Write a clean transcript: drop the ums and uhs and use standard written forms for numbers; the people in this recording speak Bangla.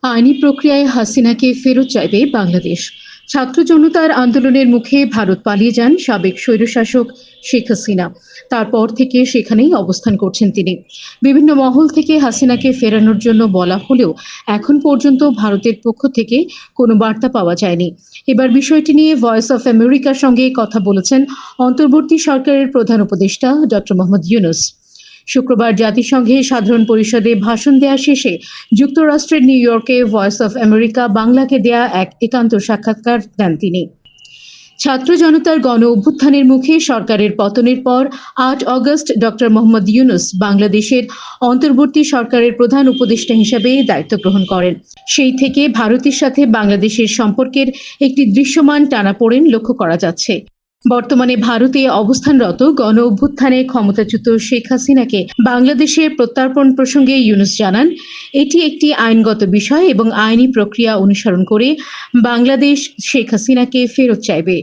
আইনি প্রক্রিয়ায় হাসিনাকে ফেরত চাইবে বাংলাদেশ। ছাত্র জনতার আন্দোলনের মুখে ভারত পালিয়ে যান সাবেক স্বৈরশাসক শেখ হাসিনা। তারপর থেকে সেখানেই অবস্থান করছেন তিনি। বিভিন্ন মহল থেকে হাসিনাকে ফেরানোর জন্য বলা হলেও এখন পর্যন্ত ভারতের পক্ষ থেকে কোনো বার্তা পাওয়া যায়নি। এবার বিষয়টি নিয়ে ভয়েস অফ আমেরিকার সঙ্গে কথা বলেছেন অন্তর্বর্তী সরকারের প্রধান উপদেষ্টা ডক্টর মোহাম্মদ ইউনূস। শুক্রবার জাতিসংঘে সাধারণ পরিষদে ভাষণ দেওয়া শেষে যুক্তরাষ্ট্রের নিউ ইয়র্কে ভয়েস অফ আমেরিকা বাংলাকে দেয়া এক একান্ত সাক্ষাৎকার দেন তিনি। ছাত্র জনতার গণ অভ্যুত্থানের মুখে সরকারের পতনের পর ৮ অগস্ট ডক্টর মোহাম্মদ ইউনূস বাংলাদেশের অন্তর্বর্তী সরকারের প্রধান উপদেষ্টা হিসেবে দায়িত্ব গ্রহণ করেন। সেই থেকে ভারতের সাথে বাংলাদেশের সম্পর্কের একটি দৃশ্যমান টানাপোড়েন লক্ষ্য করা যাচ্ছে। বর্তমানে ভারতে অবস্থানরত গণ অভ্যুত্থানে ক্ষমতাচ্যুত শেখ হাসিনাকে বাংলাদেশে প্রত্যর্পণ প্রসঙ্গে ইউনূস জানান, এটি একটি আইনগত বিষয় এবং আইনি প্রক্রিয়া অনুসরণ করে বাংলাদেশ শেখ হাসিনাকে ফেরত চাইবে।